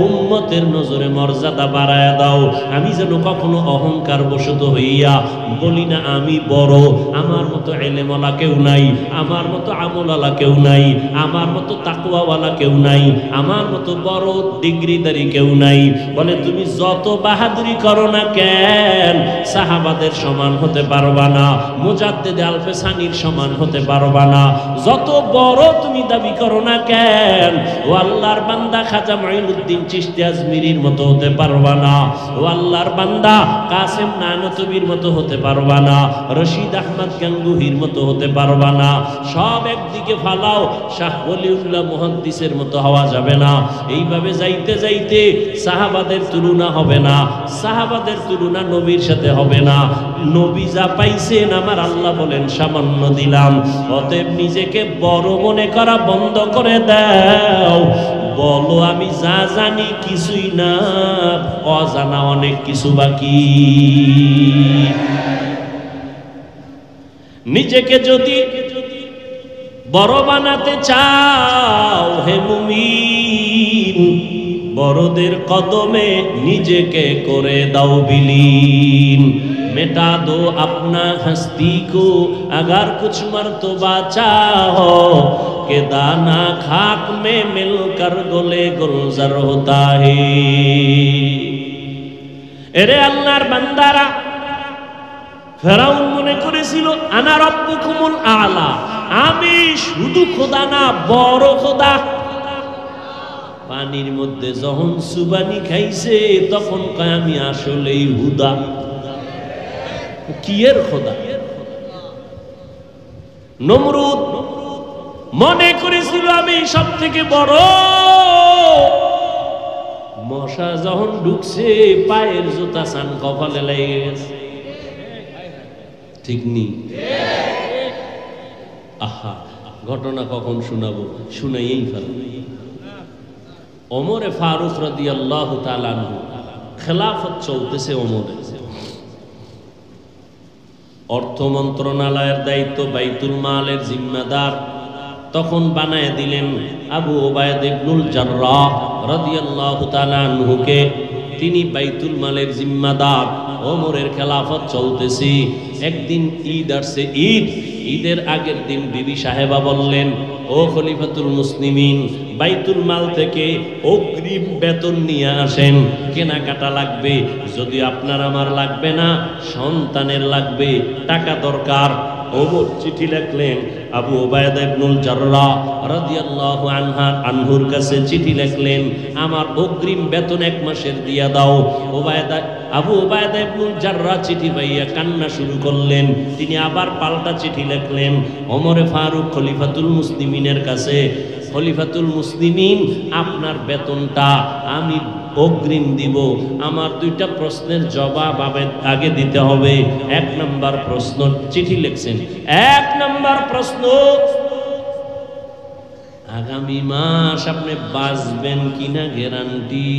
উম্মতের নজরে মর্যাদা বাড়ায় দাও। আমি যেন কখনো অহংকার বশত হইয়া বলি না আমি বড়, আমার মতো ইলমওয়ালা কেউ নাই, আমার মতো আমলওয়ালা কেউ নাই, আমার মতো তাকওয়াওয়ালা কেউ নাই, আমার মতো বড় ডিগ্রিদারি কেউ নাই। বলে তুমি যত বাহাদুরি করো না কেন, সাহাবাদের সমান হতে পারবা না, মুজাদ্দিদ আলফে সানির সমান হতে পারবা না। যত বড় তুমি দাবি করো না কেন, ও আল্লাহর বান্দা খাজা মাইনুদ্দিন চিশতি আজমিরির মতো হতে পারবা না, ও আল্লাহর বান্দা কাসেম নানতবির মতো হতে পারবা না, রশিদ আহমদ গাঙ্গুহির মতো হতে পারবা না। সব একদিকে ফালাও, শাহ ওলিউল্লাহ মুহাদ্দিসের মতো হওয়া যাবে না। এইভাবে যাইতে যাইতে সাহাবাদের তুলনা হবে না, সাহাবাদের তুলনা নবীর সাথে হবে না। নবী যা পাইছেন আমার আল্লাহ বলেন সামান্য দিলাম। অতএব নিজেকে বড় মনে করা বন্ধ করে দাও, বলো আমি যা জানি কিছুই না, অজানা অনেক কিছু বাকি। নিজেকে যদি বড় বানাতে চাও হে মুমিন, বড়দের কদমে নিজেকে করে দাও বিলীন। मिटा दो अपना हस्ती को अगर कुछ मर्तबा चाहो, के दाना खाक में मिलकर गोले गुलजार होता है। এরে আল্লাহর বান্দারা, ফেরাউন মনে করেছিল আনা রব্বুকুমুল আলা, আমি শুধু খোদা না বড় খোদা। পানির মধ্যে যখন সুবানি খাইছে তখন কয় আমি আসলেই হুদা। কিয়ের খোদা? নমরুদ মনে করেছিল আমি সব থেকে বড়। মশা যখন ঢুকছে পায়ের জুতা সান কপালে লেগে গেছে। ঠিক নি? আহা, ঘটনা কখন শোনাবো, শুনাইয়েই ফেল। ওমরে ফারুক রাদিয়াল্লাহু তাআলা আনহু, খেলাফত চলতেছে ওমরের। অর্থ মন্ত্রণালয়ের দায়িত্ব, বাইতুল মালের জিম্মাদার তখন বানায় দিলেন আবু উবাইদা ইবনুল জাররাহ রাদিয়াল্লাহু তাআলা আনহুকে। তিনি বাইতুল মালের জিম্মাদার। ওমরের খেলাফত চলতেছে। একদিন ঈদ আসছে, ঈদের আগের দিন বিবি সাহেবা বললেন, ও খলিফাতুল মুসলিমিন, বাইতুল মাল থেকে অগ্রিম বেতন নিয়ে আসেন, কেনাকাটা লাগবে। যদি আপনার আমার লাগবে না, সন্তানের লাগবে, টাকা দরকার। ওমর চিঠি লিখলেন আবু উবাইদা ইবনুল জাররাহ রাদিয়াল্লাহু আনহুর কাছে চিঠি লিখলেন, আমার অগ্রিম বেতন 1 মাসের দিয়া দাও। আবু উবাইদা ইবনুল জাররাহ চিঠি পাইয়া কান্না শুরু করলেন। তিনি আবার পাল্টা চিঠি লিখলেন ওমরে ফারুক খলিফাতুল মুসলিমিনের কাছে, খলিফাতুল মুসলিমিন, আপনার বেতনটা আমি অগ্রিম দিব। আমার 2টা প্রশ্নের জবাব আগে দিতে হবে। 1 নম্বর প্রশ্ন, চিঠি লিখছেন, 1 নম্বর প্রশ্ন, আগামী মাস আপনি বাঁচবেন কিনা গ্যারান্টি?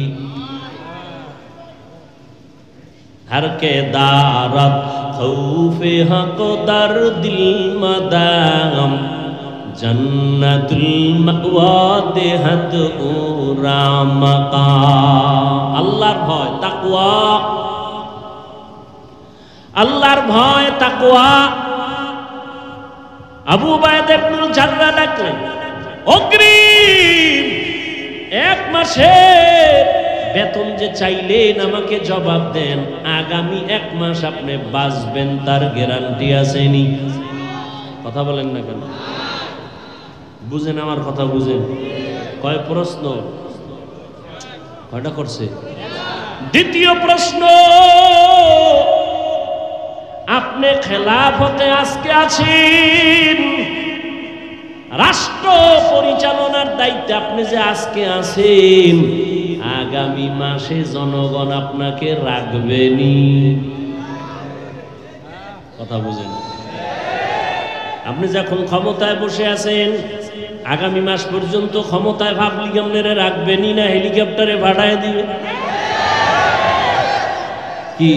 हर के दारत खौफे हक दर दिल मदाम जन्नतुल मअवा देहत उरा मकाम। আল্লাহর ভয় তাকওয়া, আল্লাহর ভয় তাকওয়া। আবু উবাইদা ইবনুল জাররাহ ডাকলেন, অগ্রিম 1 মাসের বেতন যে চাইলেন আমাকে জবাব দেন, আগামী 1 মাস আপনি বাঁচবেন তার গ্যারান্টি আসেনি? কথা বলেন না কেন? বুঝেন আমার কথা, বুঝেন? কয় প্রশ্ন? কয়টা করছে? দ্বিতীয় প্রশ্ন, আপনি খেলাফতে আজকে আছেন, রাষ্ট্র পরিচালনার দায়িত্বে আপনি যে আজকে আছেন, আগামী মাসে জনগণ আপনাকে রাখবেনি? কথা বুঝেন? আপনি যখন ক্ষমতায় বসে আছেন, আগামী মাস পর্যন্ত ক্ষমতায় ভাবলি আপনারা রাখবেনি না হেলিকপ্টারে ভাড়ায় দিবে? কি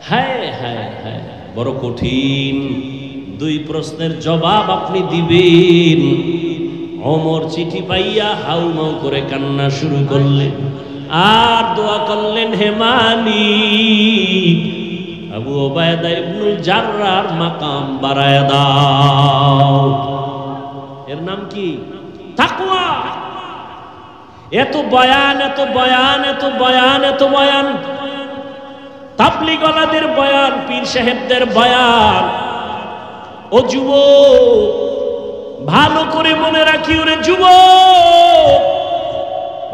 হায় হায় হায়, বড় কঠিন। 2 প্রশ্নের জবাব আপনি দিবেন। ওমর চিঠি পাইয়া হাউমাউ করে কান্না শুরু করলেন আর দোয়া করলেন, হে মালিক, আবু ওবায়দা ইবনুল জাররার মাকাম বাড়ায় দাও। এর নাম কি? তাকওয়া। এত বয়ান, এত বয়ান, এত বয়ান, এত বয়ান, তাবলীগওয়ালাদের বয়ান, পীর সাহেবদের বয়ান। ও যুবক, ভালো করে মনে রাখি, ওরে যুবক,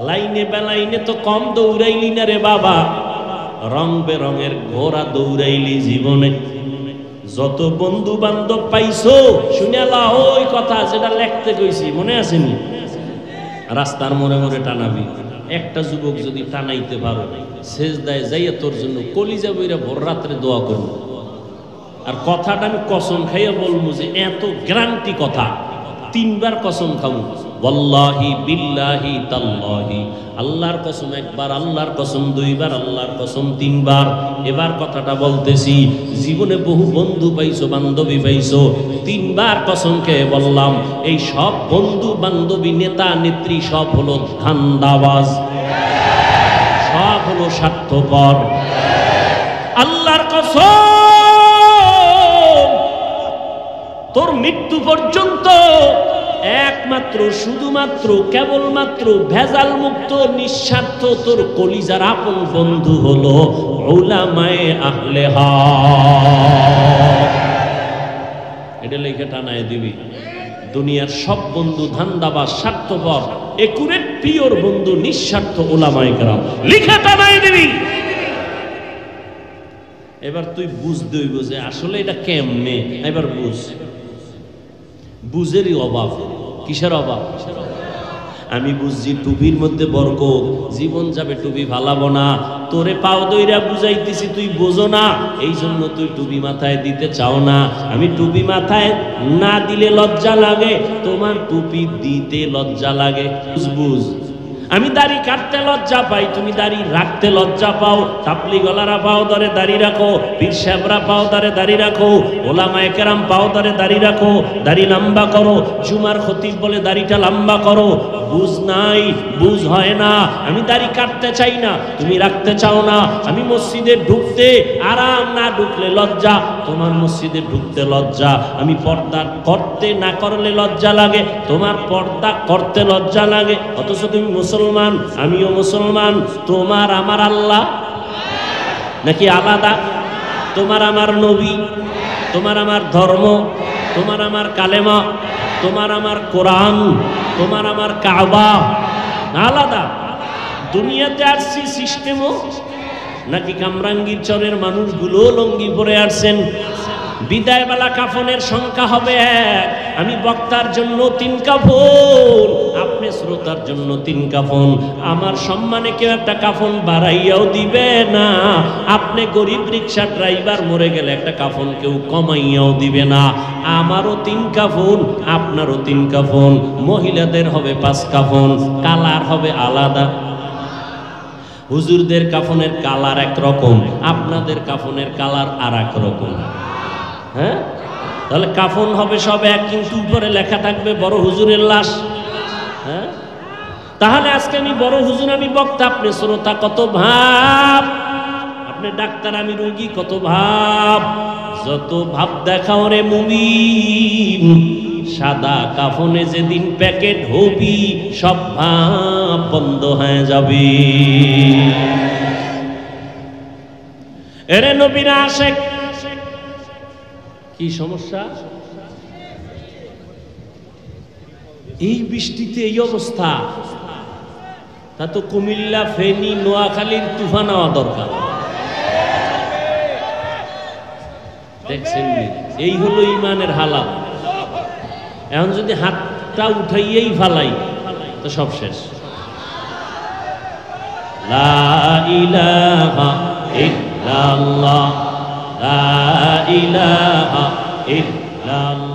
লাইনে বেলাইনে তো কম দৌড়াইলি না রে বাবা, রং বেরঙের ঘোড়া দৌড়াইলি জীবনে। যত বন্ধু বান্ধব পাইছো শুনেলা ওই কথা যেটা লিখতে কইছি, মনে আসেনি? রাস্তার মোড়ে মোড়ে টানাবি। একটা যুবক যদি টানাইতে পারো, সেজদায় যাইয়া তোর জন্য কলিজা বইরা ভোর রাত্রে দোয়া করবো। আর কথাটা আমি কসম খাইয়া বলবো যে এত গ্যারান্টি কথা, 3 বার কসম খাবো, ওয়াল্লাহি বিল্লাহি তাল্লাহি, আল্লাহর কসম 1 বার, আল্লাহর কসম 2 বার, আল্লাহর কসম 3 বার। এবার কথাটা বলতেছি, জীবনে বহু বন্ধু পাইছো, বান্ধবী পাইছো, 3 বার কসম খেয়ে বললাম, এই সব বন্ধু বান্ধবী, নেতা নেত্রী সব হলো ধান্দাবাজ, সব হলো স্বার্থপর। আল্লাহর কসম, তোর মৃত্যু পর্যন্ত একমাত্র শুধুমাত্র কেবলমাত্র ভেজাল মুক্ত নিঃস্বার্থ তোর কলিজার আপন বন্ধু হলো উলামায়ে আহলে হক। এটা লিখে টানায় দিবি। দুনিয়ার সব বন্ধু ধান্দাবাজ, স্বার্থপর, একুরেট পিওর বন্ধু নিঃস্বার্থ উলামায়ে কেরাম, লিখে টানায় দিবি। এবার তুই বুঝতে হইব যে আসলে এটা কেমনে। এবার বুঝ, বুঝেরই অভাব। কিসের অভাব? আমি বুঝছি টুপির মধ্যে বরকত, জীবন যাবে টুপি ফালাবো না। তোরে পাও দইরা বুঝাইতেছি, তুই বোঝো না, এই জন্য তুই টুপি মাথায় দিতে চাও না। আমি টুপি মাথায় না দিলে লজ্জা লাগে, তোমার টুপি দিতে লজ্জা লাগে। বুঝ, আমি দাড়ি কাটতে লজ্জা পাই, তুমি দাড়ি রাখতে লজ্জা পাও। তাবলীগওয়ালারা পাও ধরে দাড়ি রাখো, পীর সাহেবরা পাও ধরে দাড়ি রাখো, ওলামায়ে কেরাম পাও ধরে দাড়ি রাখো, দাড়ি লম্বা করো। জুমার খতিব বলে দাড়িটা লম্বা করো। বুঝ নাই, বুঝ হয় না। আমি দাড়ি কাটতে চাই না, তুমি রাখতে চাও না। আমি মসজিদে ঢুকতে আরাম, না ঢুকলে লজ্জা, তোমার মসজিদে ঢুকতে লজ্জা। আমি পর্দা করতে না করলে লজ্জা লাগে, তোমার পর্দা করতে লজ্জা লাগে। অথচ তুমি মুসলমান, আমিও মুসলমান। তোমার আমার আল্লাহ নাকি আলাদা? তোমার আমার নবী, তোমার আমার ধর্ম, তোমার আমার কালেমা, তোমার আমার কোরআন, তোমার আমার কাবা আলাদা। দুনিয়াতে আসছি সিস্টেমও নাকি কামরাঙ্গীর চরের মানুষগুলো লঙ্গি পরে আসছেন। বিদায়বেলা কাফনের সংখ্যা হবে 1। আমি বক্তার জন্য 3 কাফন, আপনি শ্রোতার জন্য 3 কাফন। আমার সম্মানে কেউ একটা কাফন বাড়াইয়াও দিবে না। আপনি গরিব রিক্সা ড্রাইভার মরে গেলে একটা কাফন কেউ কমাইয়াও দিবে না। আমারও 3 কাফন, আপনারও 3 কাফন। মহিলাদের হবে 5 কাফন, কালার হবে আলাদা। হুজুরদের কাফনের কালার একরকম, আপনাদের কাফনের কালার আর এক রকম। হ্যাঁ, তাহলে কাফন হবে সব এক, কিন্তু উপরে লেখা থাকবে বড় হুজুরের লাশ। হ্যাঁ, তাহলে আজকে আমি বড় হুজুর, আমি বক্তা, আপনি শ্রোতা, কত ভাব। আপনি ডাক্তার, আমি রোগী, কত ভাব। যত ভাব দেখাও রে মুমিন, সাদা কাফনে যেদিন প্যাকেট হবি সব ভাব বন্ধ হয়ে যাবে। এরে নবীর আশিক, কি সমস্যা? এই বৃষ্টিতে এই অবস্থা, তা তো কুমিল্লা, ফেনী, নোয়াখালীর তুফান হওয়া দরকার। দেখছেন, এই হলো ইমানের হালাত। এখন যদি হাতটা উঠাইয়েই ফালাই তো সব শেষ। লা ইলাহা ইল্লাল্লাহ, লা ইলাহা ইল্লাল্লাহ।